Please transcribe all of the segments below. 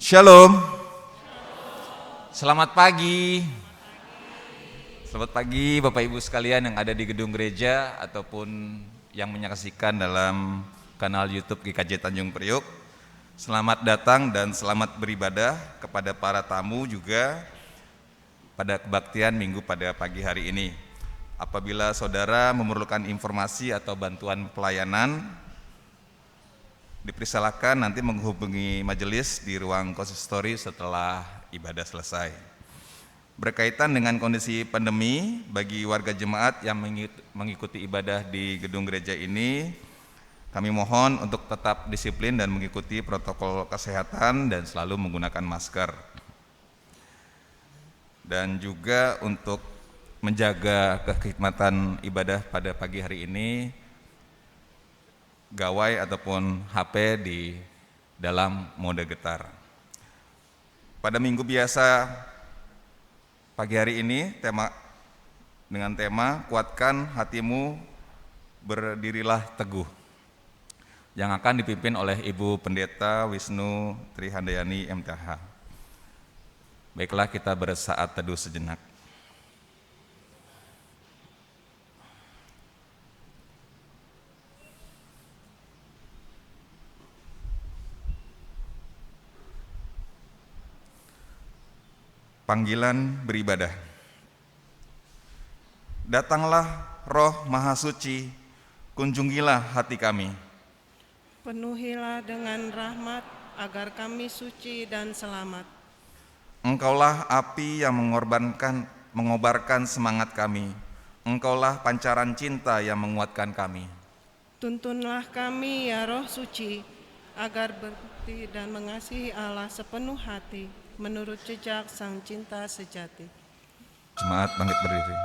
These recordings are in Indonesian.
Shalom. Selamat pagi. Selamat pagi Bapak Ibu sekalian yang ada di gedung gereja ataupun yang menyaksikan dalam kanal YouTube GKJ Tanjung Priok. Selamat datang dan selamat beribadah kepada para tamu juga pada kebaktian Minggu pada pagi hari ini. Apabila saudara memerlukan informasi atau bantuan pelayanan, dipersilakan nanti menghubungi majelis di ruang konsistori setelah ibadah selesai. Berkaitan dengan kondisi pandemi, bagi warga jemaat yang mengikuti ibadah di gedung gereja ini, kami mohon untuk tetap disiplin dan mengikuti protokol kesehatan dan selalu menggunakan masker. Dan juga untuk menjaga kekhidmatan ibadah pada pagi hari ini, gawai ataupun HP di dalam mode getar. Pada minggu biasa pagi hari ini dengan tema kuatkan hatimu, berdirilah teguh, yang akan dipimpin oleh Ibu Pendeta Wisnu Trihandayani MTH. Baiklah, kita bersaat teduh sejenak. Panggilan beribadah. Datanglah Roh Maha Suci, kunjungilah hati kami. Penuhilah dengan rahmat agar kami suci dan selamat. Engkaulah api yang mengobarkan semangat kami. Engkaulah pancaran cinta yang menguatkan kami. Tuntunlah kami ya Roh Suci, agar berbakti dan mengasihi Allah sepenuh hati, menurut jejak Sang Cinta Sejati. Jemaat bangkit berdiri.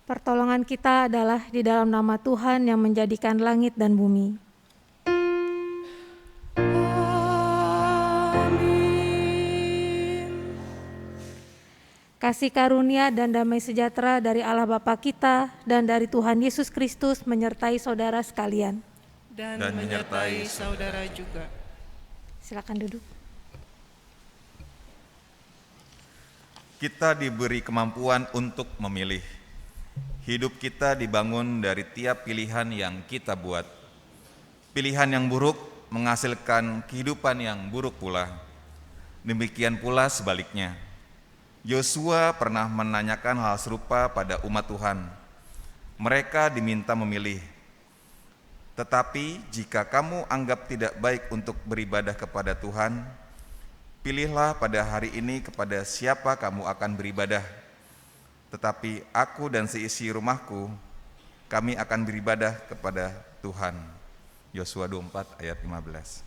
Pertolongan kita adalah di dalam nama Tuhan yang menjadikan langit dan bumi. Amin. Kasih karunia dan damai sejahtera dari Allah Bapa kita dan dari Tuhan Yesus Kristus menyertai saudara sekalian. Dan menyertai saudara juga. Silakan duduk. Kita diberi kemampuan untuk memilih. Hidup kita dibangun dari tiap pilihan yang kita buat. Pilihan yang buruk menghasilkan kehidupan yang buruk pula. Demikian pula sebaliknya. Yosua pernah menanyakan hal serupa pada umat Tuhan. Mereka diminta memilih. Tetapi jika kamu anggap tidak baik untuk beribadah kepada Tuhan, pilihlah pada hari ini kepada siapa kamu akan beribadah. Tetapi aku dan seisi rumahku, kami akan beribadah kepada Tuhan. Yosua 24 ayat 15.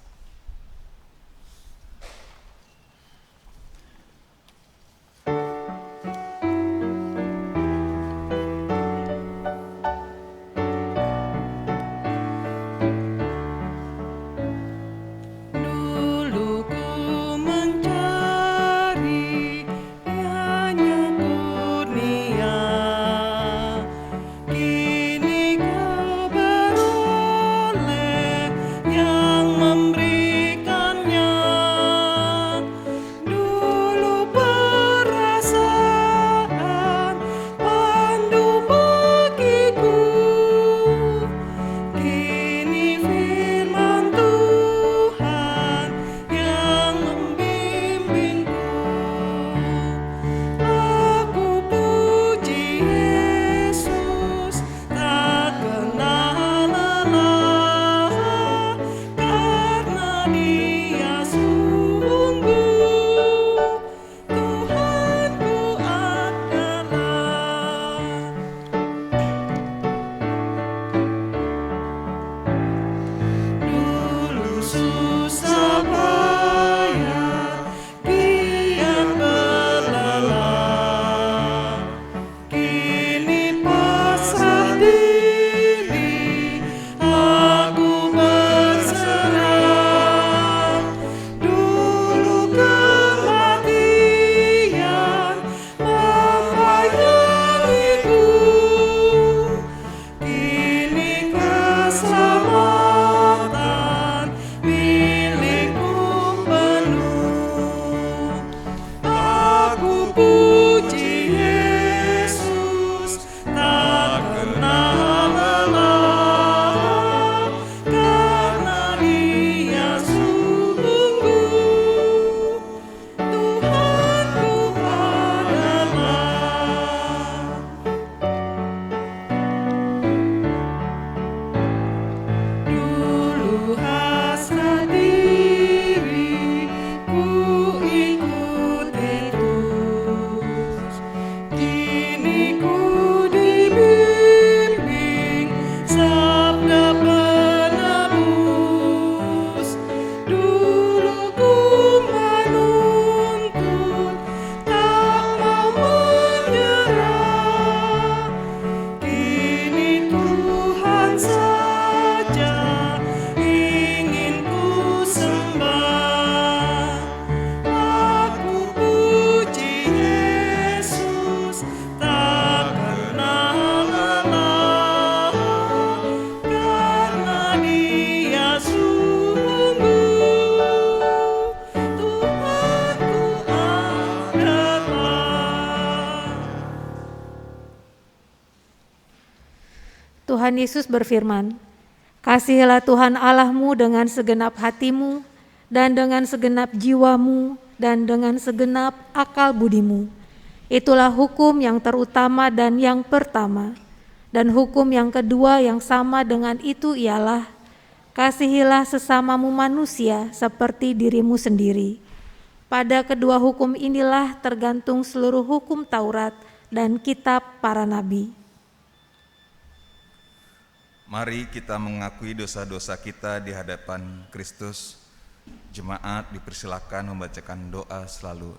Tuhan Yesus berfirman, "Kasihilah Tuhan Allahmu dengan segenap hatimu, dan dengan segenap jiwamu, dan dengan segenap akal budimu." Itulah hukum yang terutama dan yang pertama. Dan hukum yang kedua yang sama dengan itu ialah, "Kasihilah sesamamu manusia seperti dirimu sendiri." Pada kedua hukum inilah tergantung seluruh hukum Taurat dan kitab para nabi. Mari kita mengakui dosa-dosa kita di hadapan Kristus. Jemaat dipersilakan membacakan doa selalu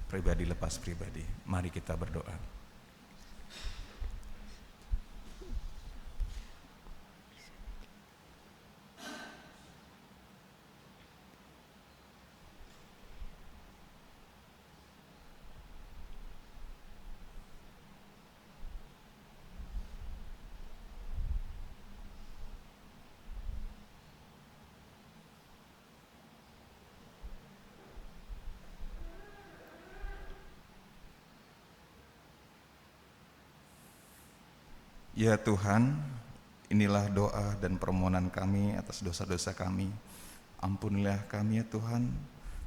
pribadi lepas pribadi. Mari kita berdoa. Ya Tuhan, inilah doa dan permohonan kami atas dosa-dosa kami. Ampunilah kami ya Tuhan,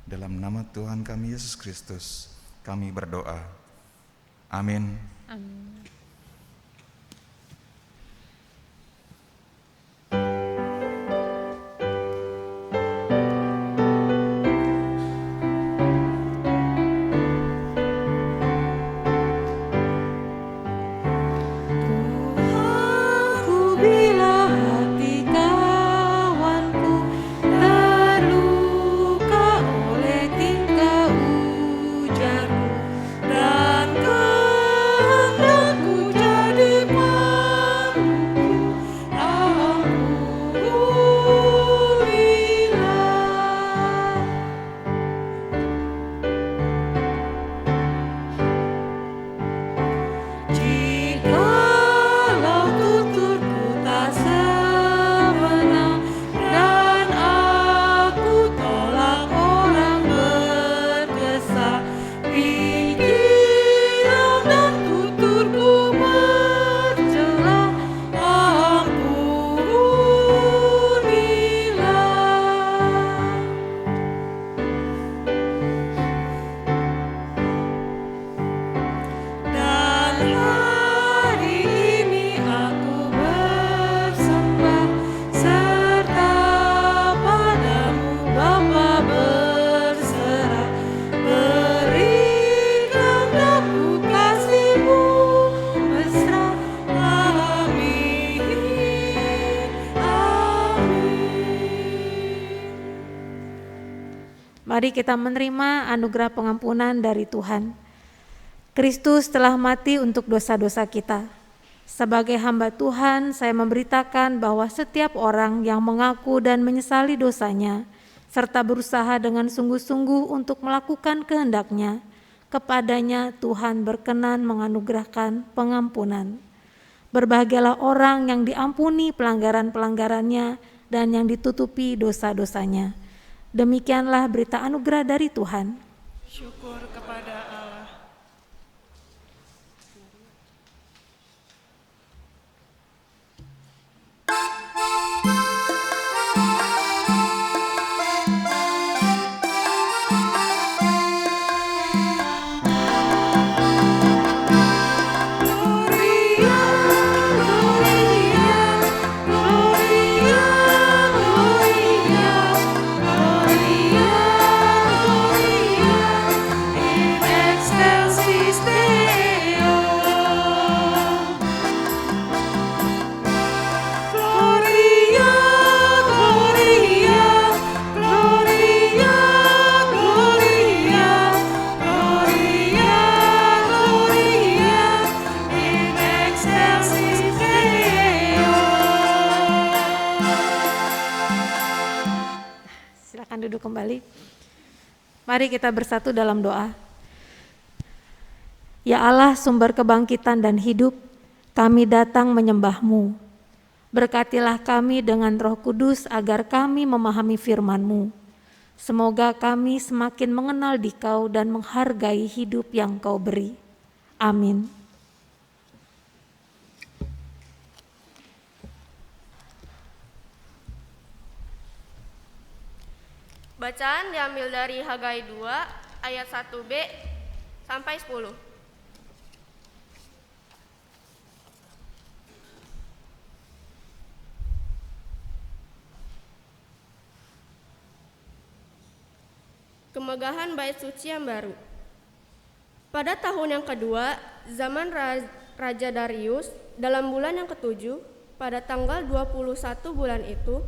dalam nama Tuhan kami Yesus Kristus kami berdoa. Amin. Amin. Mari kita menerima anugerah pengampunan dari Tuhan. Kristus telah mati untuk dosa-dosa kita. Sebagai hamba Tuhan, saya memberitakan bahwa setiap orang yang mengaku dan menyesali dosanya, serta berusaha dengan sungguh-sungguh untuk melakukan kehendak-Nya, kepadanya Tuhan berkenan menganugerahkan pengampunan. Berbahagialah orang yang diampuni pelanggaran-pelanggarannya dan yang ditutupi dosa-dosanya. Demikianlah berita anugerah dari Tuhan. Syukur kepada Allah. Silakan duduk kembali. Mari kita bersatu dalam doa. Ya Allah, sumber kebangkitan dan hidup, kami datang menyembah-Mu. Berkatilah kami dengan Roh Kudus agar kami memahami firman-Mu. Semoga kami semakin mengenal Dikau dan menghargai hidup yang Kau beri. Amin. Bacaan diambil dari Hagai 2 ayat 1b sampai 10. Kemegahan bait suci yang baru. Pada tahun yang kedua, zaman Raja Darius, dalam bulan yang ketujuh, pada tanggal 21 bulan itu,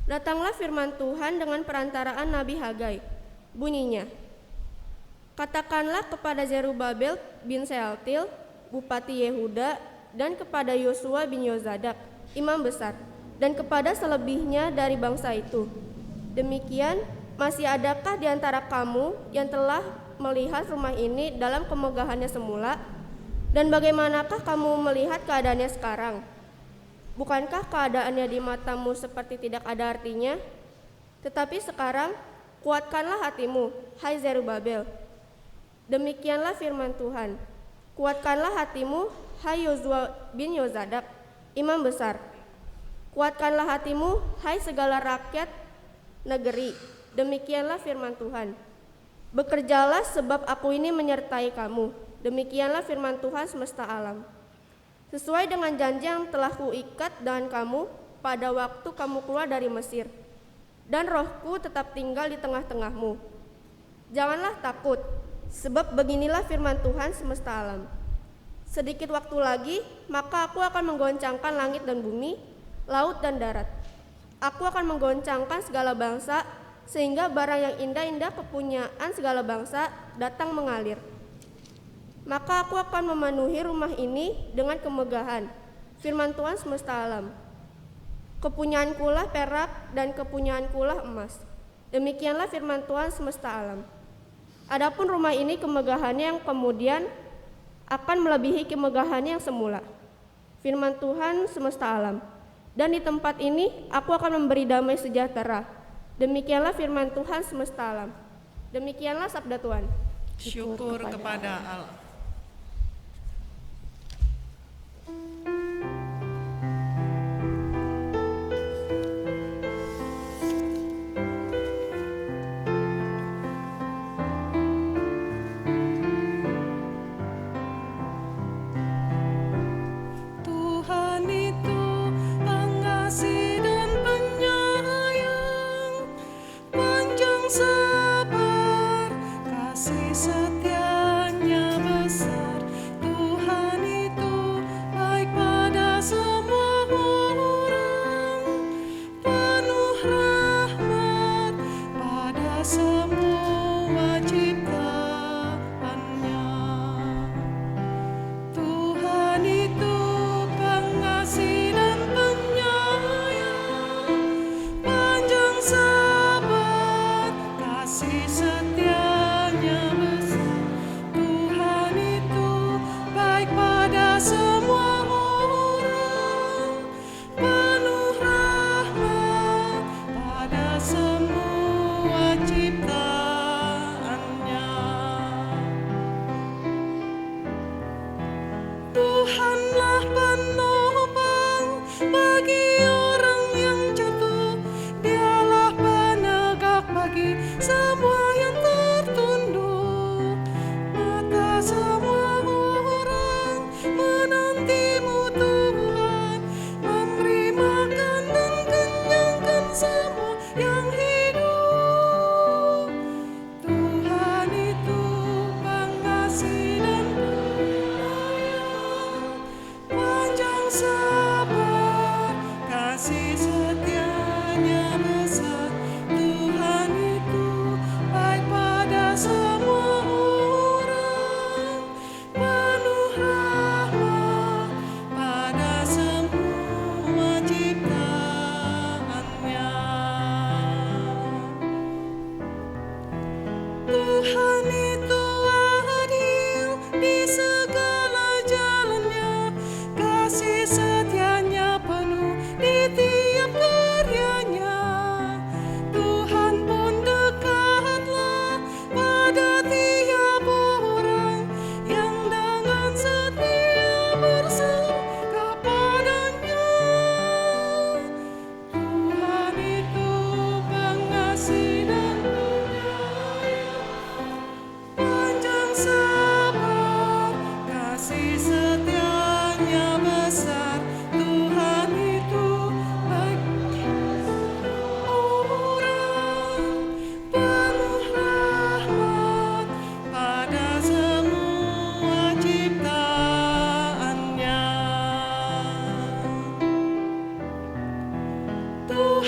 datanglah firman Tuhan dengan perantaraan Nabi Hagai. Bunyinya, katakanlah kepada Zerubabel bin Sealtiel, Bupati Yehuda, dan kepada Yosua bin Yozadak, imam besar, dan kepada selebihnya dari bangsa itu. Demikian, masih adakah di antara kamu yang telah melihat rumah ini dalam kemegahannya semula? Dan bagaimanakah kamu melihat keadaannya sekarang? Bukankah keadaannya di matamu seperti tidak ada artinya? Tetapi sekarang, kuatkanlah hatimu, hai Zerubabel. Demikianlah firman Tuhan. Kuatkanlah hatimu, hai Yosua bin Yozadak, imam besar. Kuatkanlah hatimu, hai segala rakyat negeri. Demikianlah firman Tuhan. Bekerjalah sebab aku ini menyertai kamu. Demikianlah firman Tuhan semesta alam. Sesuai dengan janji yang telah kuikat dengan kamu pada waktu kamu keluar dari Mesir. Dan rohku tetap tinggal di tengah-tengahmu. Janganlah takut, sebab beginilah firman Tuhan semesta alam. Sedikit waktu lagi, maka aku akan menggoncangkan langit dan bumi, laut dan darat. Aku akan menggoncangkan segala bangsa, sehingga barang yang indah-indah kepunyaan segala bangsa datang mengalir. Maka aku akan memenuhi rumah ini dengan kemegahan, firman Tuhan semesta alam. Kepunyaankulah perak dan kepunyaankulah emas. Demikianlah firman Tuhan semesta alam. Adapun rumah ini kemegahannya yang kemudian akan melebihi kemegahannya yang semula. Firman Tuhan semesta alam. Dan di tempat ini aku akan memberi damai sejahtera. Demikianlah firman Tuhan semesta alam. Demikianlah sabda Tuhan. Syukur kepada Allah. Tuhan itu pengasih dan penyayang, panjang sabar, kasih setianya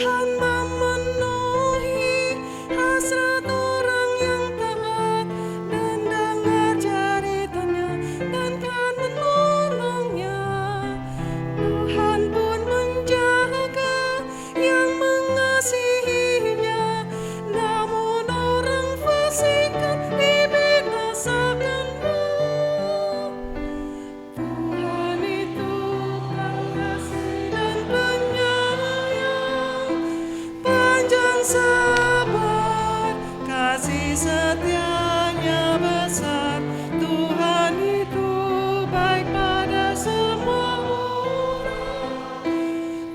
Tuhan memenuhi hasrat orang yang taat dan dengar jeritannya dan kan menolongnya. Tuhan pun menjaga yang mengasihinya, namun orang fasik dibinasakannya. Tuhan itu pengasih dan penyayang, panjang sabar, kasih setianya besar. Tuhan itu baik pada semua orang,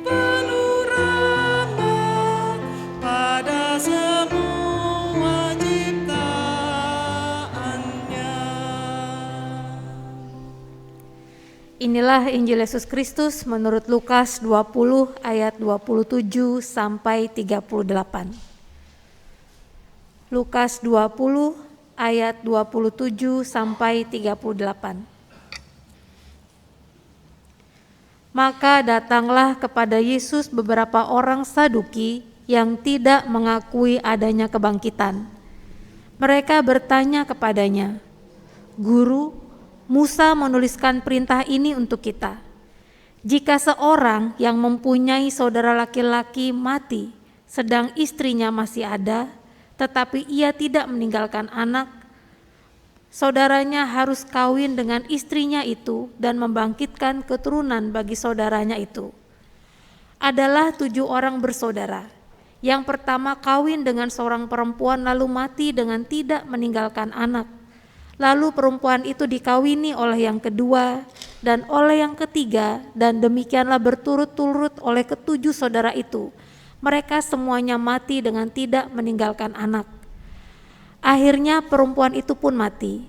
penuh rahmat pada semua ciptaannya. Inilah Injil Yesus Kristus menurut Lukas 20 ayat 27 sampai 38. Lukas 20 ayat 27 sampai 38. Maka datanglah kepada Yesus beberapa orang Saduki yang tidak mengakui adanya kebangkitan. Mereka bertanya kepadanya, "Guru, Musa menuliskan perintah ini untuk kita. Jika seorang yang mempunyai saudara laki-laki mati, sedang istrinya masih ada, tetapi ia tidak meninggalkan anak, saudaranya harus kawin dengan istrinya itu dan membangkitkan keturunan bagi saudaranya itu. Adalah 7 orang bersaudara. Yang pertama kawin dengan seorang perempuan lalu mati dengan tidak meninggalkan anak. Lalu perempuan itu dikawini oleh yang kedua dan oleh yang ketiga, dan demikianlah berturut-turut oleh ke-7 saudara itu. Mereka semuanya mati dengan tidak meninggalkan anak. Akhirnya perempuan itu pun mati.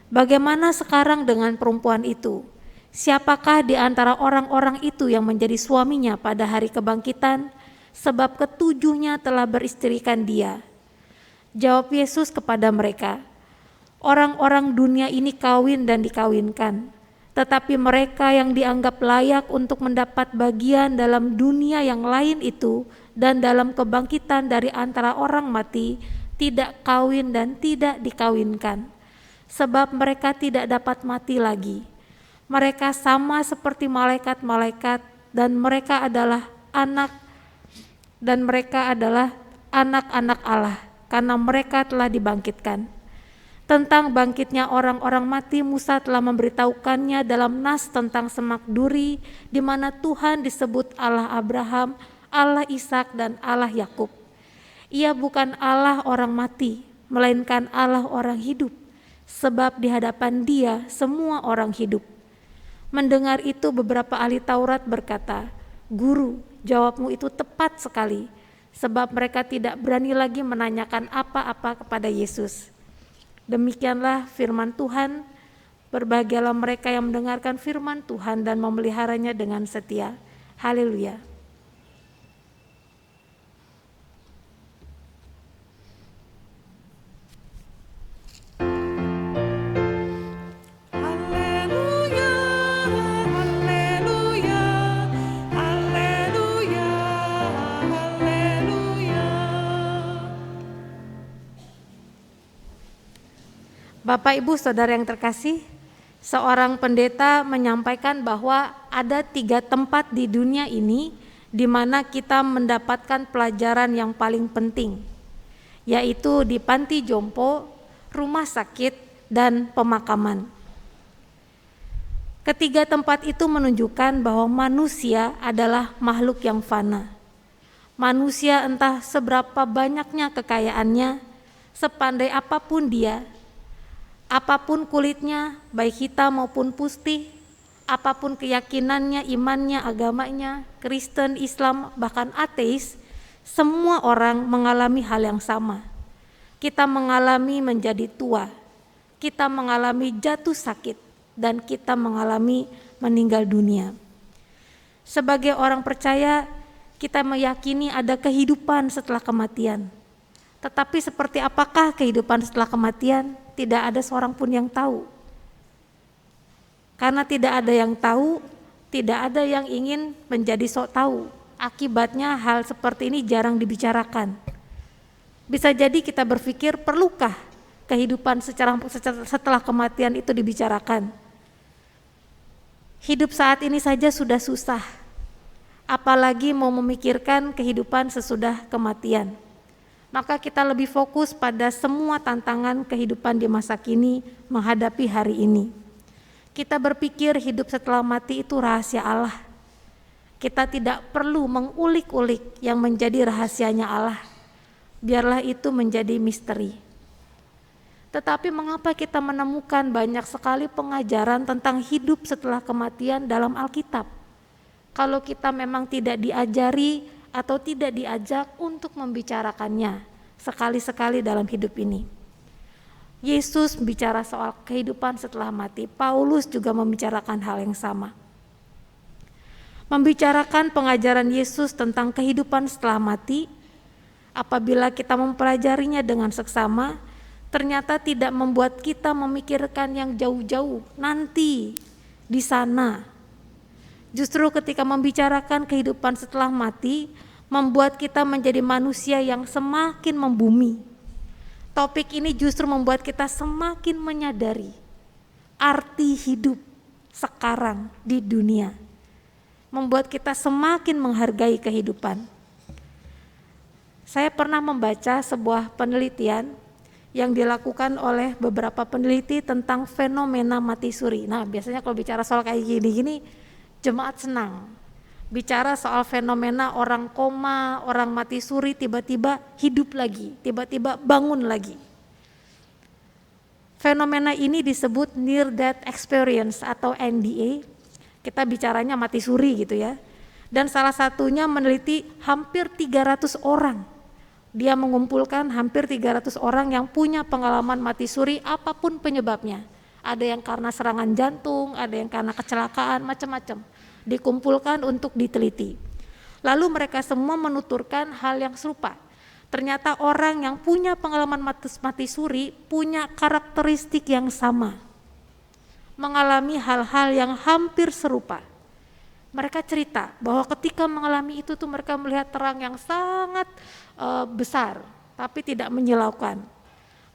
Bagaimana sekarang dengan perempuan itu? Siapakah di antara orang-orang itu yang menjadi suaminya pada hari kebangkitan? Sebab ke-7-nya telah beristrikan dia." Jawab Yesus kepada mereka, "Orang-orang dunia ini kawin dan dikawinkan, tetapi mereka yang dianggap layak untuk mendapat bagian dalam dunia yang lain itu dan dalam kebangkitan dari antara orang mati tidak kawin dan tidak dikawinkan, sebab mereka tidak dapat mati lagi. Mereka sama seperti malaikat-malaikat dan mereka adalah anak-anak Allah, karena mereka telah dibangkitkan. Tentang bangkitnya orang-orang mati, Musa telah memberitahukannya dalam nas tentang semak duri, di mana Tuhan disebut Allah Abraham, Allah Ishak dan Allah Yakub. Ia bukan Allah orang mati, melainkan Allah orang hidup, sebab di hadapan Dia semua orang hidup." Mendengar itu beberapa ahli Taurat berkata, "Guru, jawabmu itu tepat sekali," sebab mereka tidak berani lagi menanyakan apa-apa kepada Yesus. Demikianlah firman Tuhan. Berbahagialah mereka yang mendengarkan firman Tuhan dan memeliharanya dengan setia. Haleluya. Haleluya, haleluya, haleluya, haleluya. Bapak, Ibu, Saudara yang terkasih, seorang pendeta menyampaikan bahwa ada 3 tempat di dunia ini di mana kita mendapatkan pelajaran yang paling penting, yaitu di panti jompo, rumah sakit, dan pemakaman. Ketiga tempat itu menunjukkan bahwa manusia adalah makhluk yang fana. Manusia entah seberapa banyaknya kekayaannya, sepandai apapun dia, apapun kulitnya, baik hitam maupun putih, apapun keyakinannya, imannya, agamanya, Kristen, Islam, bahkan ateis, semua orang mengalami hal yang sama. Kita mengalami menjadi tua, kita mengalami jatuh sakit, dan kita mengalami meninggal dunia. Sebagai orang percaya, kita meyakini ada kehidupan setelah kematian. Tetapi seperti apakah kehidupan setelah kematian? Tidak ada seorang pun yang tahu. Karena tidak ada yang tahu, tidak ada yang ingin menjadi sok tahu. Akibatnya hal seperti ini jarang dibicarakan. Bisa jadi kita berpikir, perlukah kehidupan setelah kematian itu dibicarakan? Hidup saat ini saja sudah susah, apalagi mau memikirkan kehidupan sesudah kematian. Maka kita lebih fokus pada semua tantangan kehidupan di masa kini menghadapi hari ini. Kita berpikir hidup setelah mati itu rahasia Allah. Kita tidak perlu mengulik-ulik yang menjadi rahasianya Allah. Biarlah itu menjadi misteri. Tetapi mengapa kita menemukan banyak sekali pengajaran tentang hidup setelah kematian dalam Alkitab? Kalau kita memang tidak diajari atau tidak diajak untuk membicarakannya sekali-sekali dalam hidup ini. Yesus bicara soal kehidupan setelah mati, Paulus juga membicarakan hal yang sama. Membicarakan pengajaran Yesus tentang kehidupan setelah mati, apabila kita mempelajarinya dengan seksama, ternyata tidak membuat kita memikirkan yang jauh-jauh nanti di sana. Justru ketika membicarakan kehidupan setelah mati, membuat kita menjadi manusia yang semakin membumi. Topik ini justru membuat kita semakin menyadari arti hidup sekarang di dunia. Membuat kita semakin menghargai kehidupan. Saya pernah membaca sebuah penelitian yang dilakukan oleh beberapa peneliti tentang fenomena mati suri. Nah, biasanya kalau bicara soal kayak gini-gini, jemaat senang. Bicara soal fenomena orang koma, orang mati suri tiba-tiba hidup lagi, tiba-tiba bangun lagi. Fenomena ini disebut near death experience atau NDE. Kita bicaranya mati suri gitu ya. Dan salah satunya meneliti hampir 300 orang. Dia mengumpulkan hampir 300 orang yang punya pengalaman mati suri apapun penyebabnya. Ada yang karena serangan jantung, ada yang karena kecelakaan, macam-macam. Dikumpulkan untuk diteliti. Lalu mereka semua menuturkan hal yang serupa. Ternyata orang yang punya pengalaman mati suri punya karakteristik yang sama. Mengalami hal-hal yang hampir serupa. Mereka cerita bahwa ketika mengalami itu tuh mereka melihat terang yang sangat besar, tapi tidak menyilaukan.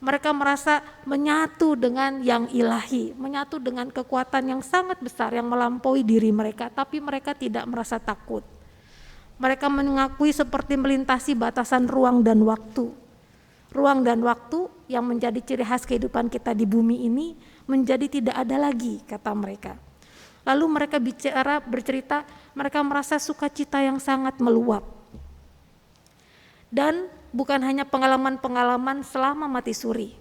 Mereka merasa menyatu dengan yang ilahi, menyatu dengan kekuatan yang sangat besar yang melampaui diri mereka, tapi mereka tidak merasa takut. Mereka mengakui seperti melintasi batasan ruang dan waktu. Ruang dan waktu yang menjadi ciri khas kehidupan kita di bumi ini menjadi tidak ada lagi, kata mereka. Lalu mereka bercerita, mereka merasa sukacita yang sangat meluap. Dan bukan hanya pengalaman-pengalaman selama mati suri.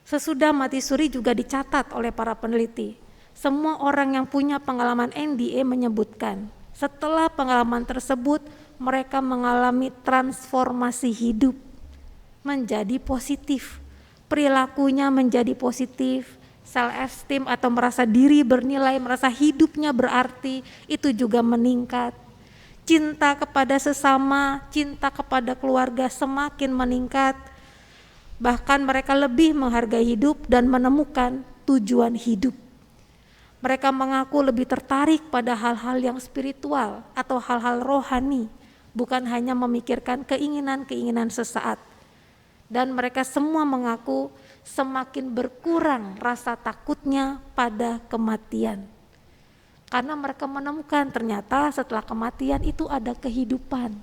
Sesudah mati suri juga dicatat oleh para peneliti. Semua orang yang punya pengalaman NDE menyebutkan, setelah pengalaman tersebut mereka mengalami transformasi hidup menjadi positif. Perilakunya menjadi positif, self-esteem atau merasa diri bernilai, merasa hidupnya berarti, itu juga meningkat. Cinta kepada sesama, cinta kepada keluarga semakin meningkat. Bahkan mereka lebih menghargai hidup dan menemukan tujuan hidup. Mereka mengaku lebih tertarik pada hal-hal yang spiritual atau hal-hal rohani, bukan hanya memikirkan keinginan-keinginan sesaat. Dan mereka semua mengaku semakin berkurang rasa takutnya pada kematian. Karena mereka menemukan ternyata setelah kematian itu ada kehidupan.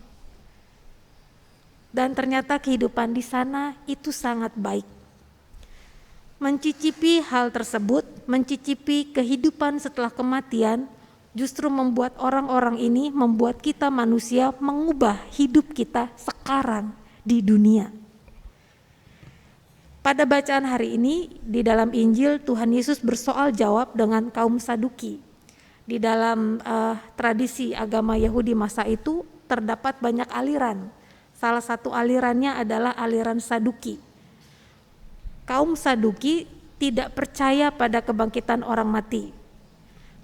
Dan ternyata kehidupan di sana itu sangat baik. Mencicipi hal tersebut, mencicipi kehidupan setelah kematian, justru membuat orang-orang ini, membuat kita manusia mengubah hidup kita sekarang di dunia. Pada bacaan hari ini di dalam Injil, Tuhan Yesus bersoal jawab dengan kaum Saduki. Di dalam tradisi agama Yahudi masa itu terdapat banyak aliran. Salah satu alirannya adalah aliran Saduki. Kaum Saduki tidak percaya pada kebangkitan orang mati.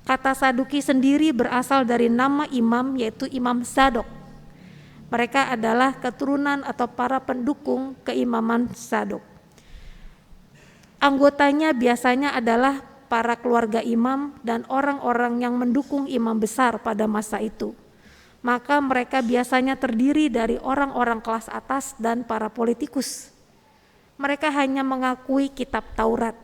Kata Saduki sendiri berasal dari nama imam, yaitu Imam Zadok. Mereka adalah keturunan atau para pendukung keimaman Zadok. Anggotanya biasanya adalah para keluarga imam dan orang-orang yang mendukung imam besar pada masa itu. maka mereka biasanya terdiri dari orang-orang kelas atas dan para politikus. Mereka hanya mengakui kitab Taurat.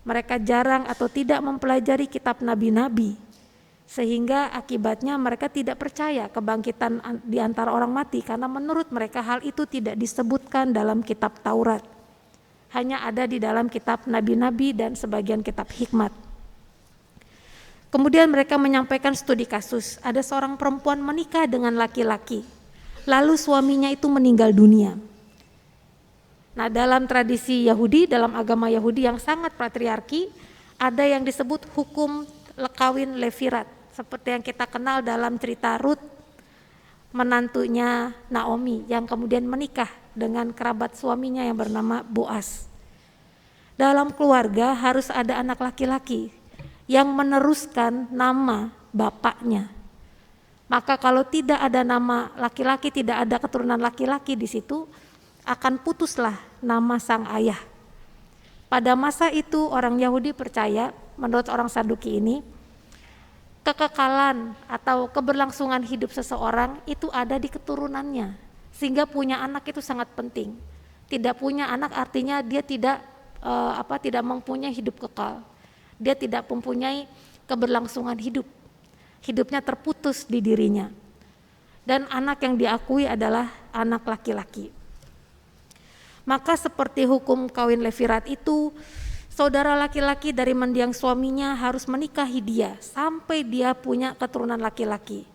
Mereka jarang atau tidak mempelajari kitab nabi-nabi, sehingga akibatnya mereka tidak percaya kebangkitan di antara orang mati, karena menurut mereka hal itu tidak disebutkan dalam kitab Taurat. Hanya ada di dalam kitab nabi-nabi dan sebagian kitab hikmat. Kemudian mereka menyampaikan studi kasus. Ada seorang perempuan menikah dengan laki-laki, lalu suaminya itu meninggal dunia. Nah, dalam tradisi Yahudi, dalam agama Yahudi yang sangat patriarki, ada yang disebut hukum kawin levirat, seperti yang kita kenal dalam cerita Ruth, menantunya Naomi yang kemudian menikah dengan kerabat suaminya yang bernama Boas. Dalam keluarga harus ada anak laki-laki yang meneruskan nama bapaknya. Maka kalau tidak ada nama laki-laki, tidak ada keturunan laki-laki di situ, akan putuslah nama sang ayah. Pada masa itu orang Yahudi percaya, menurut orang Saduki ini, kekekalan atau keberlangsungan hidup seseorang itu ada di keturunannya, sehingga punya anak itu sangat penting. Tidak punya anak artinya dia tidak mempunyai hidup kekal. Dia tidak mempunyai keberlangsungan hidup. Hidupnya terputus di dirinya. Dan anak yang diakui adalah anak laki-laki. Maka seperti hukum kawin levirat itu, saudara laki-laki dari mendiang suaminya harus menikahi dia sampai dia punya keturunan laki-laki.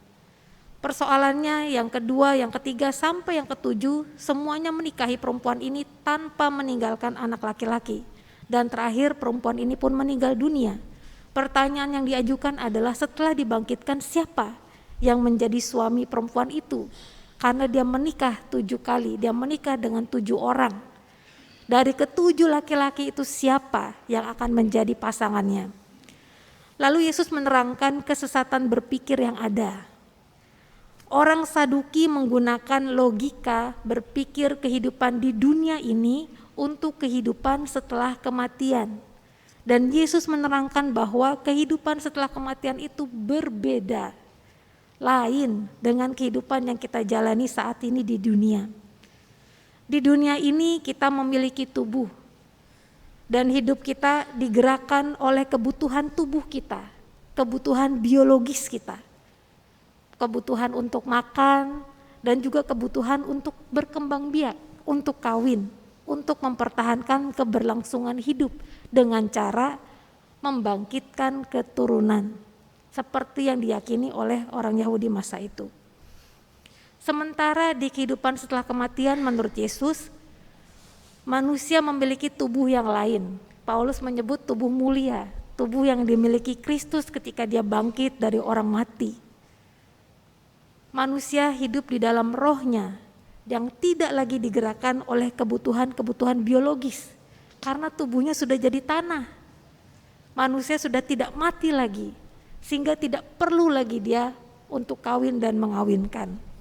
Persoalannya yang kedua, yang ketiga, sampai yang ketujuh, semuanya menikahi perempuan ini tanpa meninggalkan anak laki-laki. Dan terakhir perempuan ini pun meninggal dunia. Pertanyaan yang diajukan adalah setelah dibangkitkan siapa yang menjadi suami perempuan itu? Karena dia menikah 7 kali, dia menikah dengan 7 orang. Dari ke-7 laki-laki itu siapa yang akan menjadi pasangannya? Lalu Yesus menerangkan kesesatan berpikir yang ada. Orang Saduki menggunakan logika berpikir kehidupan di dunia ini untuk kehidupan setelah kematian. Dan Yesus menerangkan bahwa kehidupan setelah kematian itu berbeda, lain dengan kehidupan yang kita jalani saat ini di dunia. Di dunia ini kita memiliki tubuh, dan hidup kita digerakkan oleh kebutuhan tubuh kita, kebutuhan biologis kita, kebutuhan untuk makan, dan juga kebutuhan untuk berkembang biak, untuk kawin, untuk mempertahankan keberlangsungan hidup dengan cara membangkitkan keturunan, seperti yang diyakini oleh orang Yahudi masa itu. Sementara di kehidupan setelah kematian menurut Yesus, manusia memiliki tubuh yang lain. Paulus menyebut tubuh mulia, tubuh yang dimiliki Kristus ketika dia bangkit dari orang mati. Manusia hidup di dalam rohnya yang tidak lagi digerakkan oleh kebutuhan-kebutuhan biologis, karena tubuhnya sudah jadi tanah. Manusia sudah tidak mati lagi, sehingga tidak perlu lagi dia untuk kawin dan mengawinkan.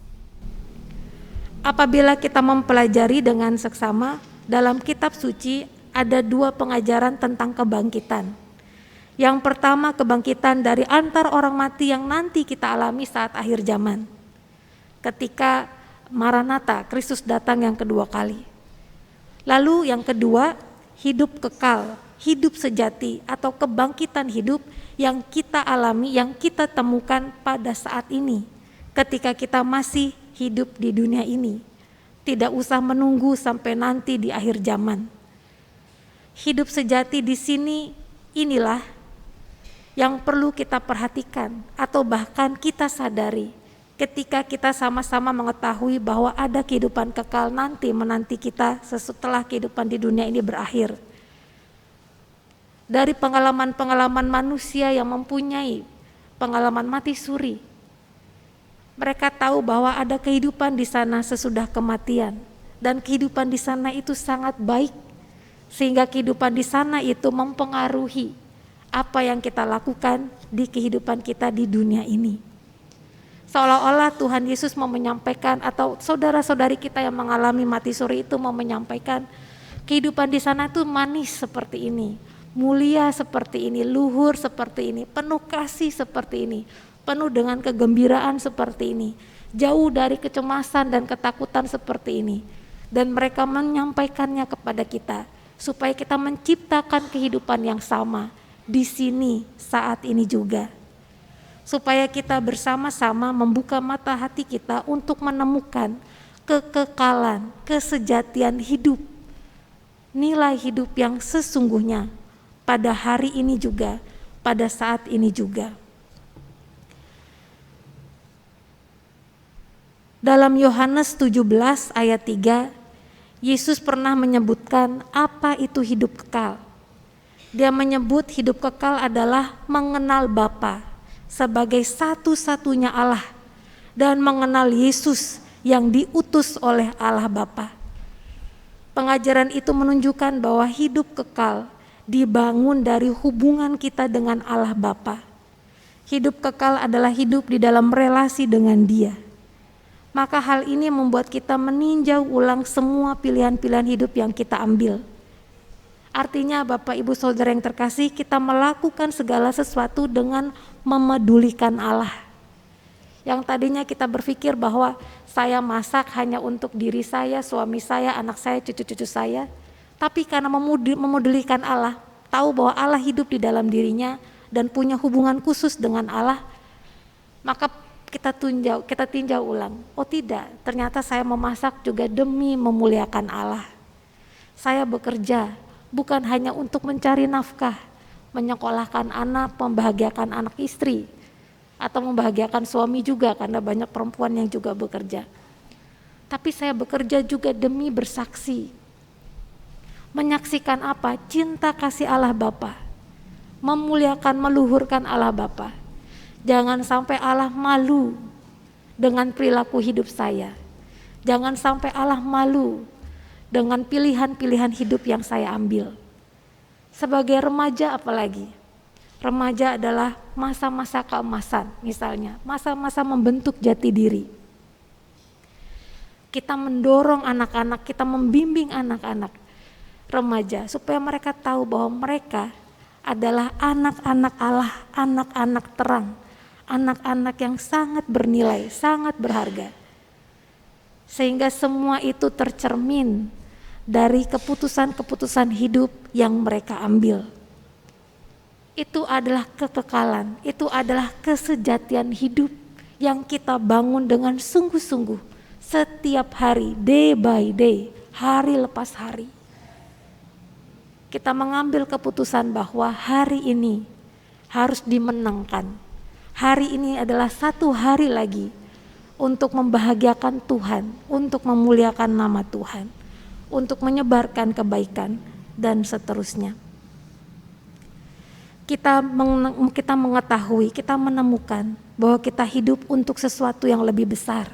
Apabila kita mempelajari dengan seksama, dalam kitab suci ada 2 pengajaran tentang kebangkitan. Yang pertama, kebangkitan dari antar orang mati yang nanti kita alami saat akhir zaman, ketika Maranatha, Kristus datang yang kedua kali. Lalu yang kedua, hidup kekal, hidup sejati atau kebangkitan hidup yang kita alami, yang kita temukan pada saat ini ketika kita masih hidup di dunia ini. Tidak usah menunggu sampai nanti di akhir zaman. Hidup sejati di sini inilah yang perlu kita perhatikan atau bahkan kita sadari ketika kita sama-sama mengetahui bahwa ada kehidupan kekal nanti menanti kita setelah kehidupan di dunia ini berakhir. Dari pengalaman-pengalaman manusia yang mempunyai pengalaman mati suri, mereka tahu bahwa ada kehidupan di sana sesudah kematian, dan kehidupan di sana itu sangat baik, sehingga kehidupan di sana itu mempengaruhi apa yang kita lakukan di kehidupan kita di dunia ini. Seolah-olah Tuhan Yesus mau menyampaikan, atau saudara-saudari kita yang mengalami mati suri itu mau menyampaikan, kehidupan di sana itu manis seperti ini, mulia seperti ini, luhur seperti ini, penuh kasih seperti ini, penuh dengan kegembiraan seperti ini, jauh dari kecemasan dan ketakutan seperti ini. Dan mereka menyampaikannya kepada kita, supaya kita menciptakan kehidupan yang sama di sini saat ini juga. Supaya kita bersama-sama membuka mata hati kita untuk menemukan kekekalan, kesejatian hidup, nilai hidup yang sesungguhnya pada hari ini juga, pada saat ini juga. Dalam Yohanes 17 ayat 3, Yesus pernah menyebutkan apa itu hidup kekal. Dia menyebut hidup kekal adalah mengenal Bapa sebagai satu-satunya Allah dan mengenal Yesus yang diutus oleh Allah Bapa. Pengajaran itu menunjukkan bahwa hidup kekal dibangun dari hubungan kita dengan Allah Bapa. Hidup kekal adalah hidup di dalam relasi dengan Dia. Maka hal ini membuat kita meninjau ulang semua pilihan-pilihan hidup yang kita ambil. Artinya Bapak Ibu Saudara yang terkasih, kita melakukan segala sesuatu dengan memedulikan Allah. Yang tadinya kita berpikir bahwa saya masak hanya untuk diri saya, suami saya, anak saya, cucu-cucu saya. Tapi karena memedulikan Allah, tahu bahwa Allah hidup di dalam dirinya dan punya hubungan khusus dengan Allah, maka kita tinjau ulang. Oh tidak, ternyata saya memasak juga demi memuliakan Allah. Saya bekerja bukan hanya untuk mencari nafkah, menyekolahkan anak, membahagiakan anak istri, atau membahagiakan suami juga karena banyak perempuan yang juga bekerja. Tapi saya bekerja juga demi bersaksi. Menyaksikan apa? Cinta kasih Allah Bapa. Memuliakan, meluhurkan Allah Bapa. Jangan sampai Allah malu dengan perilaku hidup saya. Jangan sampai Allah malu dengan pilihan-pilihan hidup yang saya ambil. Sebagai remaja apalagi. Remaja adalah masa-masa keemasan, misalnya masa-masa membentuk jati diri. Kita mendorong anak-anak, kita membimbing anak-anak remaja supaya mereka tahu bahwa mereka adalah anak-anak Allah, anak-anak terang, anak-anak yang sangat bernilai, sangat berharga. Sehingga semua itu tercermin dari keputusan-keputusan hidup yang mereka ambil. Itu adalah kekekalan, itu adalah kesejatian hidup yang kita bangun dengan sungguh-sungguh setiap hari, day by day, hari lepas hari. Kita mengambil keputusan bahwa hari ini harus dimenangkan. Hari ini adalah satu hari lagi untuk membahagiakan Tuhan, untuk memuliakan nama Tuhan, untuk menyebarkan kebaikan dan seterusnya. Kita mengetahui, kita menemukan bahwa kita hidup untuk sesuatu yang lebih besar.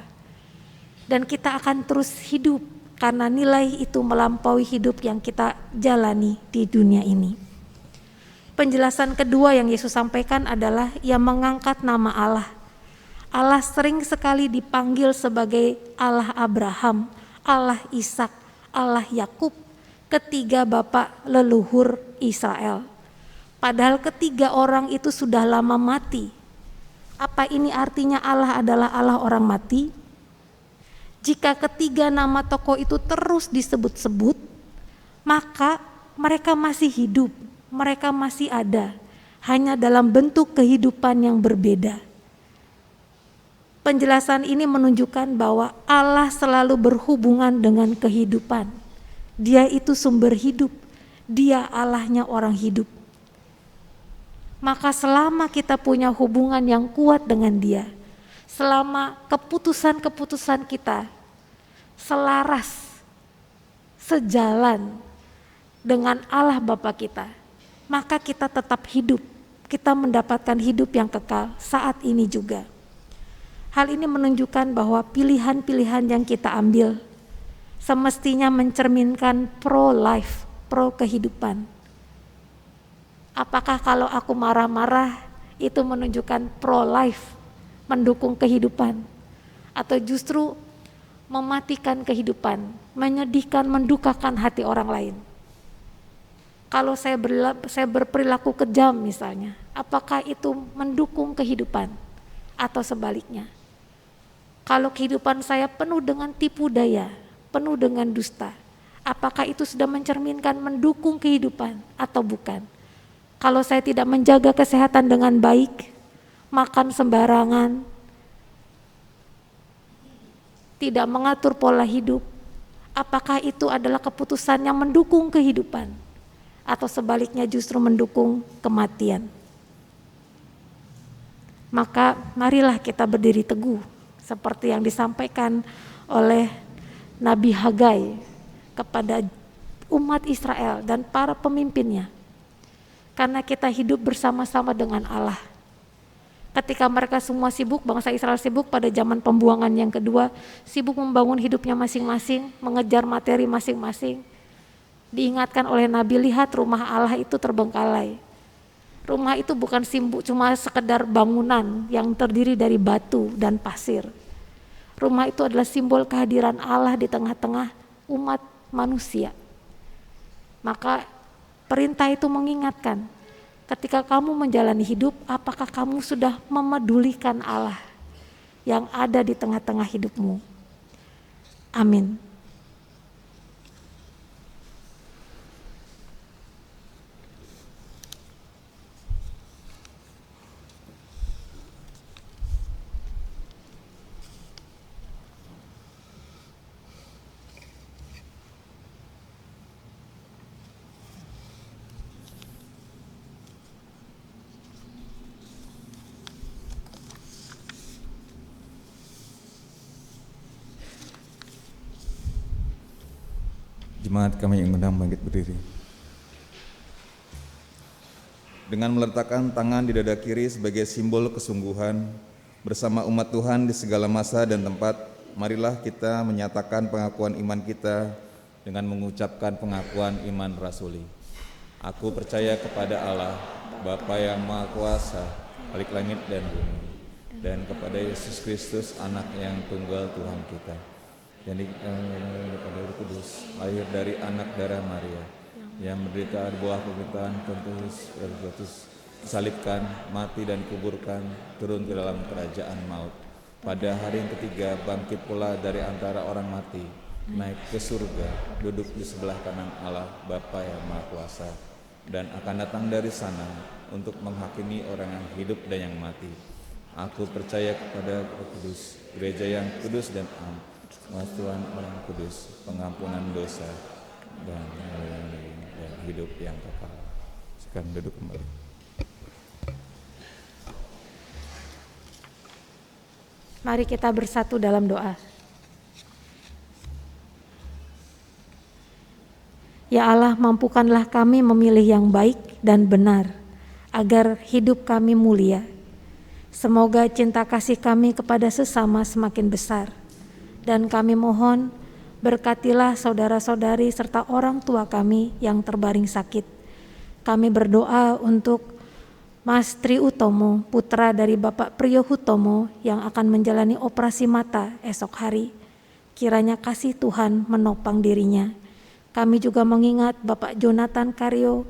Dan kita akan terus hidup karena nilai itu melampaui hidup yang kita jalani di dunia ini. Penjelasan kedua yang Yesus sampaikan adalah Ia mengangkat nama Allah. Allah sering sekali dipanggil sebagai Allah Abraham, Allah Ishak, Allah Yakub, ketiga bapak leluhur Israel. Padahal ketiga orang itu sudah lama mati. Apa ini artinya Allah adalah Allah orang mati? Jika ketiga nama tokoh itu terus disebut-sebut, maka mereka masih hidup, mereka masih ada, hanya dalam bentuk kehidupan yang berbeda. Penjelasan ini menunjukkan bahwa Allah selalu berhubungan dengan kehidupan. Dia itu sumber hidup, Dia Allahnya orang hidup. Maka selama kita punya hubungan yang kuat dengan Dia, selama keputusan-keputusan kita selaras, sejalan dengan Allah Bapa kita, maka kita tetap hidup, kita mendapatkan hidup yang kekal saat ini juga. Hal ini menunjukkan bahwa pilihan-pilihan yang kita ambil semestinya mencerminkan pro-life, pro-kehidupan. Apakah kalau aku marah-marah itu menunjukkan pro-life, mendukung kehidupan, atau justru mematikan kehidupan, menyedihkan, mendukakan hati orang lain? Kalau saya berperilaku kejam misalnya, apakah itu mendukung kehidupan Atau sebaliknya, kalau kehidupan saya penuh dengan tipu daya, penuh dengan dusta, apakah itu sudah mencerminkan mendukung kehidupan atau bukan? Kalau saya tidak menjaga kesehatan dengan baik, makan sembarangan, tidak mengatur pola hidup, apakah itu adalah keputusan yang mendukung kehidupan atau sebaliknya justru mendukung kematian? Maka marilah kita berdiri teguh seperti yang disampaikan oleh Nabi Hagai kepada umat Israel dan para pemimpinnya. Karena kita hidup bersama-sama dengan Allah. Ketika mereka semua sibuk, bangsa Israel sibuk pada zaman pembuangan yang kedua, sibuk membangun hidupnya masing-masing, mengejar materi masing-masing. Diingatkan oleh Nabi, lihat rumah Allah itu terbengkalai. Rumah itu bukan cuma sekedar bangunan yang terdiri dari batu dan pasir. Rumah itu adalah simbol kehadiran Allah di tengah-tengah umat manusia. Maka perintah itu mengingatkan, ketika kamu menjalani hidup, apakah kamu sudah memedulikan Allah yang ada di tengah-tengah hidupmu? Amin. Jemaat kami yang undang bangkit berdiri. Dengan meletakkan tangan di dada kiri sebagai simbol kesungguhan bersama umat Tuhan di segala masa dan tempat, marilah kita menyatakan pengakuan iman kita dengan mengucapkan pengakuan iman rasuli. Aku percaya kepada Allah, Bapa yang Maha Kuasa, Khalik langit dan bumi, dan kepada Yesus Kristus, Anak yang tunggal Tuhan kita, yang daripada Roh Kudus, lahir dari anak darah Maria, yang menderita di bawah pemerintahan Pontius Pilatus, disalibkan, mati dan kuburkan, turun ke dalam kerajaan maut. Pada hari yang ketiga bangkit pula dari antara orang mati, naik ke surga, duduk di sebelah kanan Allah Bapa yang Maha Kuasa, dan akan datang dari sana untuk menghakimi orang yang hidup dan yang mati. Aku percaya kepada Roh Kudus, gereja yang kudus dan am, Tuhan orang kudus, pengampunan dosa dan hidup yang kekal. Sekarang duduk kembali. Mari kita bersatu dalam doa. Ya Allah, mampukanlah kami memilih yang baik dan benar, agar hidup kami mulia. Semoga cinta kasih kami kepada sesama semakin besar. Dan kami mohon, berkatilah saudara-saudari serta orang tua kami yang terbaring sakit. Kami berdoa untuk Mas Tri Utomo, putra dari Bapak Priyo Hutomo yang akan menjalani operasi mata esok hari. Kiranya kasih Tuhan menopang dirinya. Kami juga mengingat Bapak Jonathan Karyo,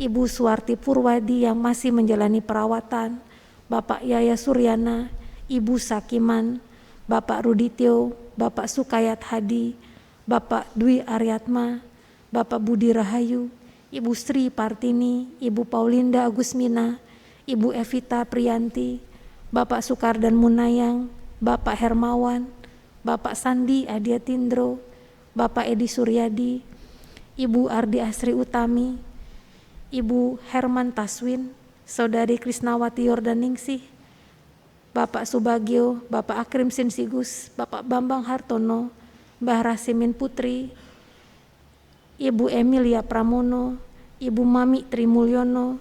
Ibu Suwarti Purwadi yang masih menjalani perawatan, Bapak Yaya Suryana, Ibu Sakiman, Bapak Rudityo, Bapak Sukayat Hadi, Bapak Dwi Aryatma, Bapak Budi Rahayu, Ibu Sri Partini, Ibu Paulinda Agusmina, Ibu Evita Priyanti, Bapak Sukardan Munayang, Bapak Hermawan, Bapak Sandi Adiatindro, Bapak Edi Suryadi, Ibu Ardi Asri Utami, Ibu Herman Taswin, Saudari Krisnawati Yordaningsih, Bapak Subagio, Bapak Akrim Sinsigus, Bapak Bambang Hartono, Mbah Rasimin Putri, Ibu Emilia Pramono, Ibu Mami Trimulyono,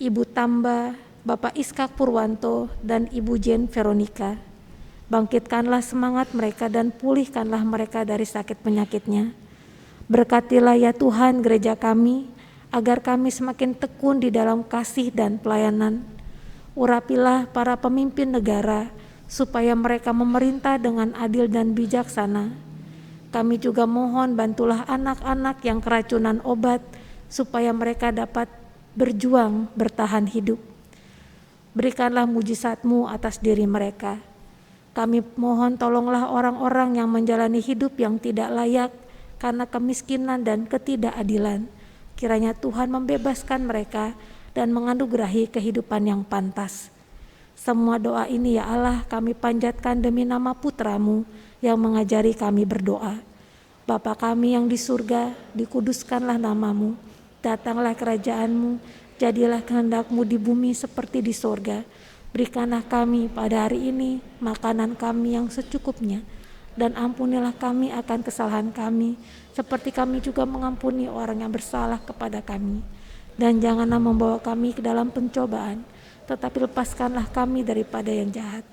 Ibu Tamba, Bapak Iskak Purwanto, dan Ibu Jen Veronica. Bangkitkanlah semangat mereka dan pulihkanlah mereka dari sakit penyakitnya. Berkatilah ya Tuhan gereja kami, agar kami semakin tekun di dalam kasih dan pelayanan. Urapilah para pemimpin negara supaya mereka memerintah dengan adil dan bijaksana. Kami juga mohon bantulah anak-anak yang keracunan obat supaya mereka dapat berjuang bertahan hidup. Berikanlah mujizat-Mu atas diri mereka. Kami mohon tolonglah orang-orang yang menjalani hidup yang tidak layak karena kemiskinan dan ketidakadilan. Kiranya Tuhan membebaskan mereka dan menganugerahi kehidupan yang pantas. Semua doa ini ya Allah kami panjatkan demi nama Putra-Mu yang mengajari kami berdoa. Bapa kami yang di surga, dikuduskanlah nama-Mu, datanglah kerajaan-Mu, jadilah kehendak-Mu di bumi seperti di surga. Berikanlah kami pada hari ini makanan kami yang secukupnya, dan ampunilah kami akan kesalahan kami, seperti kami juga mengampuni orang yang bersalah kepada kami. Dan janganlah membawa kami ke dalam pencobaan, tetapi lepaskanlah kami daripada yang jahat.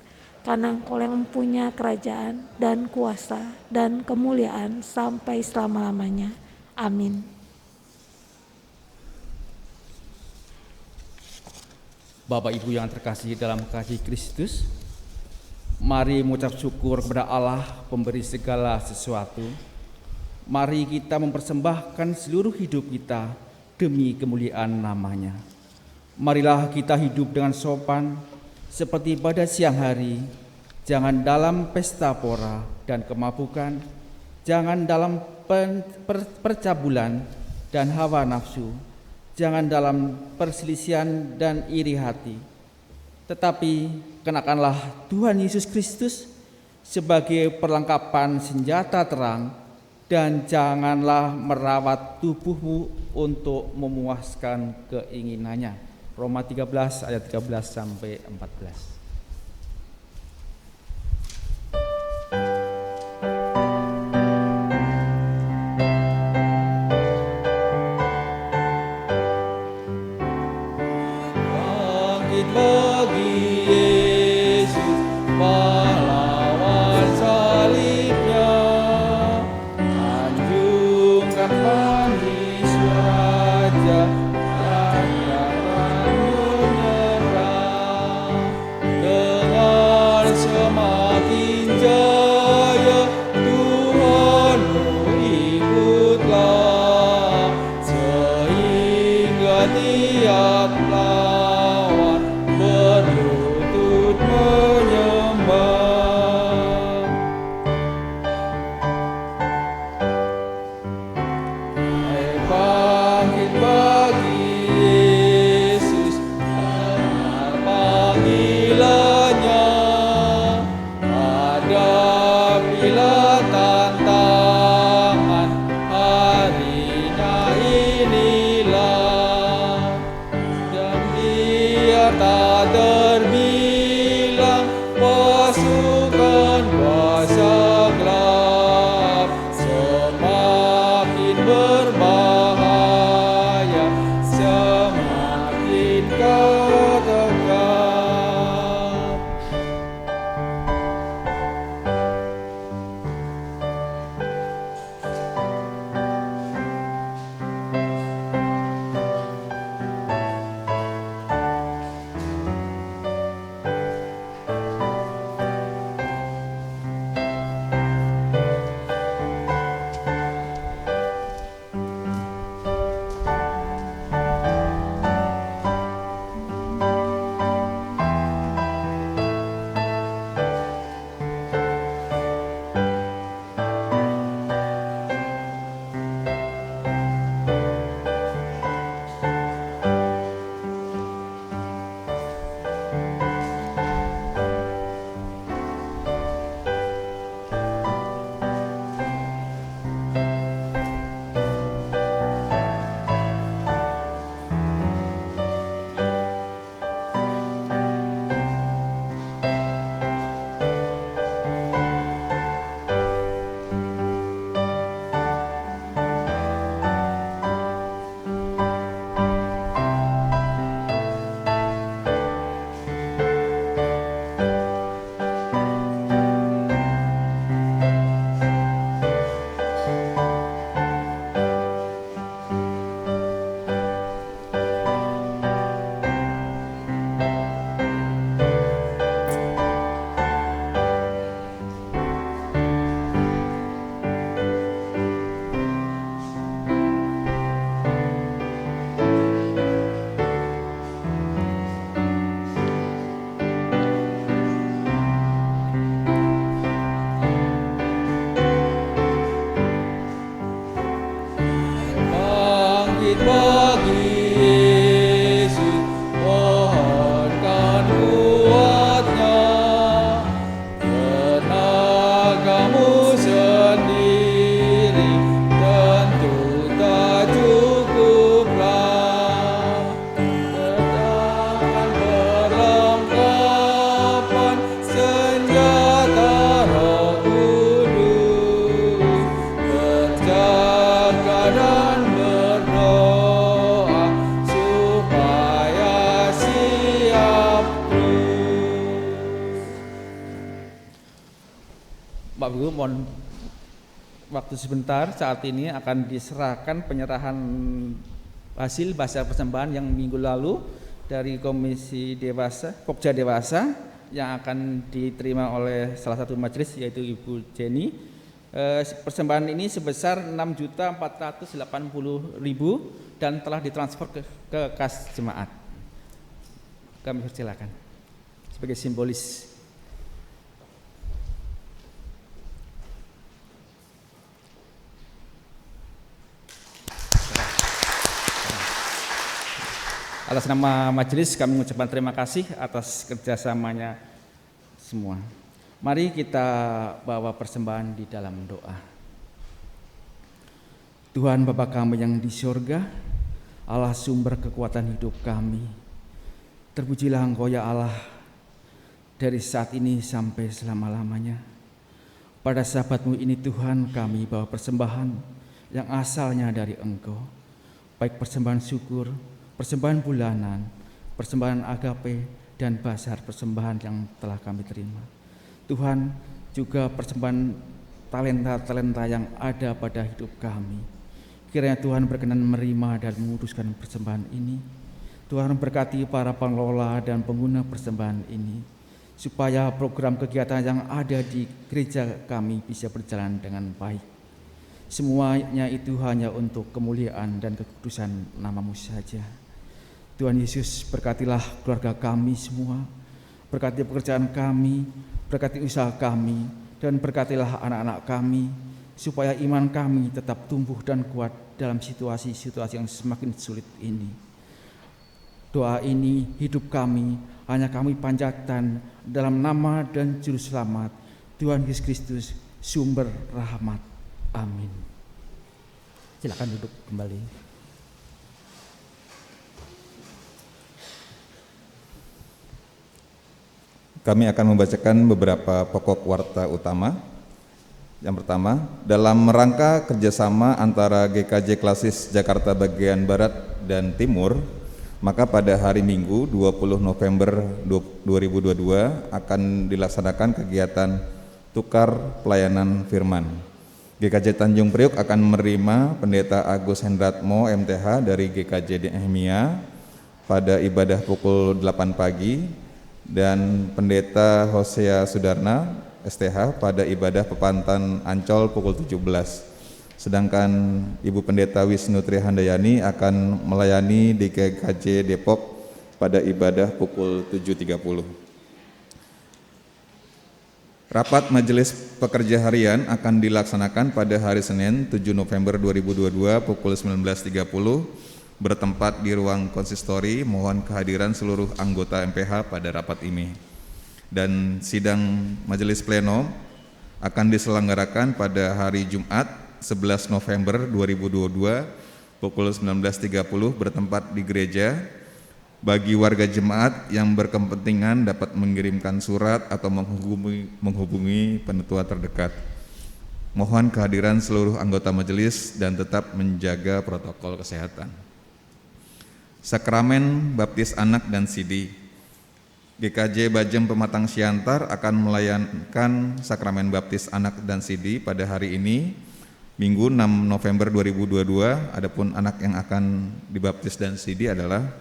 Karena Engkau yang mempunyai kerajaan dan kuasa dan kemuliaan sampai selama-lamanya. Amin. Bapak Ibu yang terkasih dalam kasih Kristus, mari mengucap syukur kepada Allah pemberi segala sesuatu. Mari kita mempersembahkan seluruh hidup kita demi kemuliaan nama-Nya. Marilah kita hidup dengan sopan seperti pada siang hari, jangan dalam pesta pora dan kemabukan, jangan dalam percabulan dan hawa nafsu, jangan dalam perselisihan dan iri hati, tetapi kenakanlah Tuhan Yesus Kristus sebagai perlengkapan senjata terang, dan janganlah merawat tubuhmu untuk memuaskan keinginannya. Roma 13 ayat 13 sampai 14. Bapak Ibu, mohon waktu sebentar. Saat ini akan diserahkan penyerahan hasil baca persembahan yang minggu lalu dari Komisi Dewasa, Pokja Dewasa, yang akan diterima oleh salah satu majelis yaitu Ibu Jenny. Persembahan ini sebesar 6.480.000 dan telah ditransfer ke kas jemaat. Kami persilakan sebagai simbolis. Atas nama majelis kami mengucapkan terima kasih atas kerjasamanya semua. Mari kita bawa persembahan di dalam doa. Tuhan Bapa kami yang di surga, Allah sumber kekuatan hidup kami, terpujilah Engkau ya Allah dari saat ini sampai selama-lamanya. Pada sahabat-Mu ini Tuhan, kami bawa persembahan yang asalnya dari Engkau, baik persembahan syukur, persembahan bulanan, persembahan agape, dan basar persembahan yang telah kami terima. Tuhan, juga persembahan talenta-talenta yang ada pada hidup kami. Kiranya Tuhan berkenan menerima dan menguruskan persembahan ini. Tuhan berkati para pengelola dan pengguna persembahan ini, supaya program kegiatan yang ada di gereja kami bisa berjalan dengan baik. Semuanya itu hanya untuk kemuliaan dan kekudusan nama-Mu saja. Tuhan Yesus, berkatilah keluarga kami semua, berkati pekerjaan kami, berkati usaha kami, dan berkatilah anak-anak kami, supaya iman kami tetap tumbuh dan kuat dalam situasi-situasi yang semakin sulit ini. Doa ini, hidup kami, hanya kami panjatkan dalam nama dan juru selamat Tuhan Yesus Kristus, sumber rahmat. Amin. Silakan duduk kembali. Kami akan membacakan beberapa pokok warta utama. Yang pertama, dalam rangka kerjasama antara GKJ Klasis Jakarta bagian Barat dan Timur, maka pada hari Minggu 20 November 2022 akan dilaksanakan kegiatan tukar pelayanan firman. GKJ Tanjung Priok akan menerima Pendeta Agus Hendratmo MTH dari GKJ Nehemia pada ibadah pukul 8 pagi, dan Pendeta Hosea Sudarna STH pada ibadah Pepantan Ancol pukul 17. Sedangkan Ibu Pendeta Wisnu Trihandayani akan melayani di GKJ Depok pada ibadah pukul 7.30. Rapat Majelis Pekerja Harian akan dilaksanakan pada hari Senin 7 November 2022 pukul 19.30 bertempat di ruang konsistori. Mohon kehadiran seluruh anggota MPH pada rapat ini. Dan sidang majelis pleno akan diselenggarakan pada hari Jumat 11 November 2022 pukul 19.30 bertempat di gereja. Bagi warga jemaat yang berkepentingan dapat mengirimkan surat atau menghubungi penetua terdekat. Mohon kehadiran seluruh anggota majelis dan tetap menjaga protokol kesehatan. Sakramen Baptis Anak dan Sidi. GKJ Bajem Pematang Siantar akan melayangkan sakramen Baptis Anak dan Sidi pada hari ini, Minggu 6 November 2022. Adapun anak yang akan dibaptis dan Sidi adalah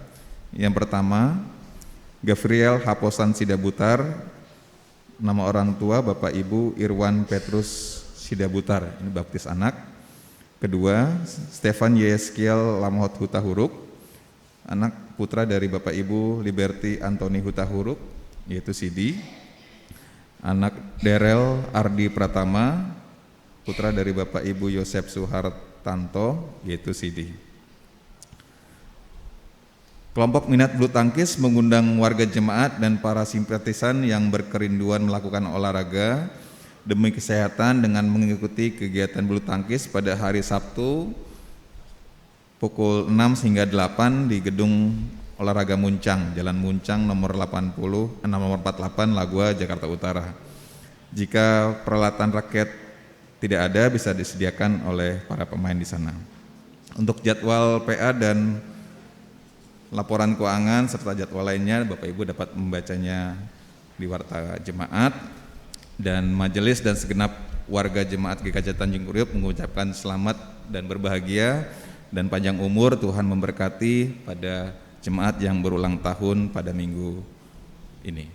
yang pertama, Gavriel Haposan Sidabutar, nama orang tua Bapak Ibu Irwan Petrus Sidabutar, ini baptis anak. Kedua, Stefan Yeskiel Lamhot Hutahuruk, anak putra dari Bapak Ibu Liberty Antoni Hutahuruk, yaitu Sidi. Anak Derel Ardi Pratama, putra dari Bapak Ibu Yosep Suhartanto, yaitu Sidi. Kelompok minat bulu tangkis mengundang warga jemaat dan para simpatisan yang berkerinduan melakukan olahraga demi kesehatan dengan mengikuti kegiatan bulu tangkis pada hari Sabtu pukul 6 hingga 8 di Gedung Olahraga Muncang, Jalan Muncang nomor 48 Lagua, Jakarta Utara. Jika peralatan raket tidak ada, bisa disediakan oleh para pemain di sana. Untuk jadwal PA dan laporan keuangan serta jadwal lainnya, Bapak Ibu dapat membacanya di warta jemaat. Dan majelis dan segenap warga jemaat GKJ Tanjung Priok mengucapkan selamat dan berbahagia dan panjang umur. Tuhan memberkati pada jemaat yang berulang tahun pada minggu ini.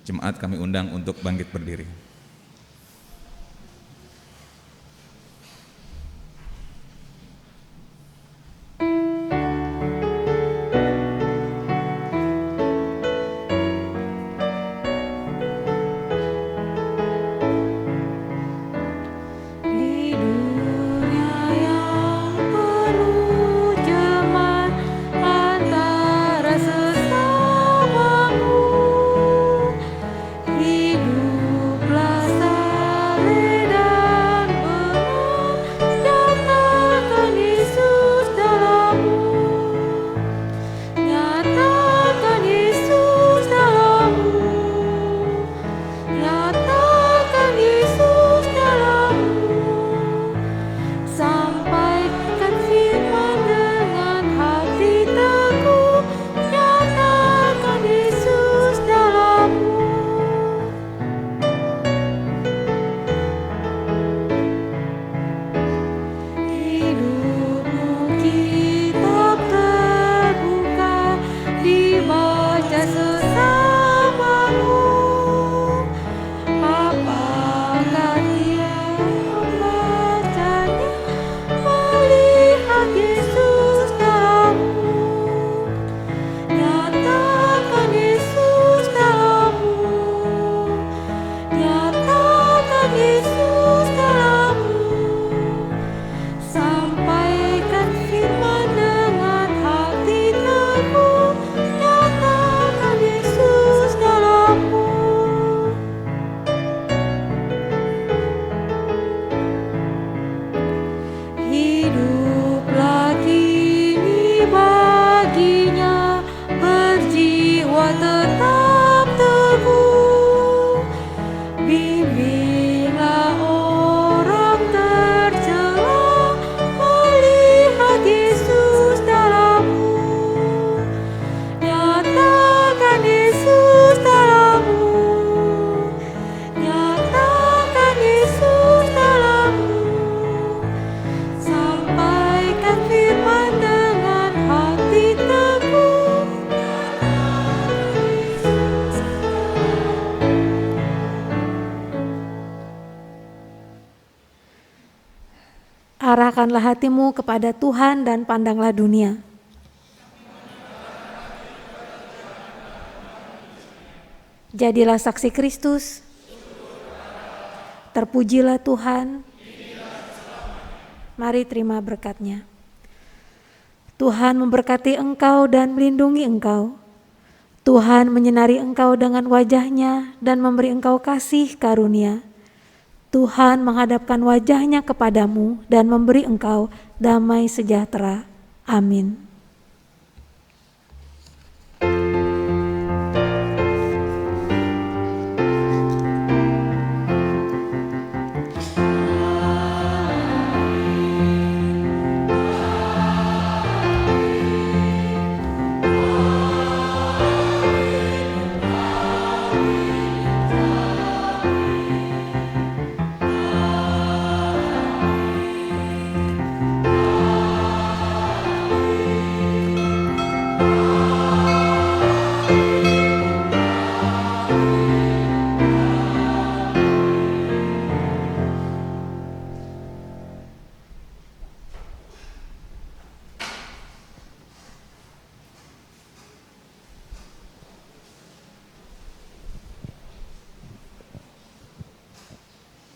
Jemaat kami undang untuk bangkit berdiri. Arahkanlah hatimu kepada Tuhan dan pandanglah dunia. Jadilah saksi Kristus. Terpujilah Tuhan. Mari terima berkat-Nya. Tuhan memberkati engkau dan melindungi engkau. Tuhan menyinari engkau dengan wajah-Nya dan memberi engkau kasih karunia. Tuhan menghadapkan wajah-Nya kepadamu dan memberi engkau damai sejahtera. Amin.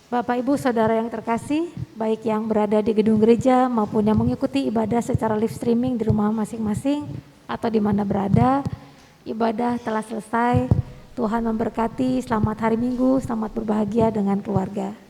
Bapak, Ibu, Saudara yang terkasih, baik yang berada di gedung gereja maupun yang mengikuti ibadah secara live streaming di rumah masing-masing atau di mana berada, ibadah telah selesai. Tuhan memberkati, selamat hari Minggu, selamat berbahagia dengan keluarga.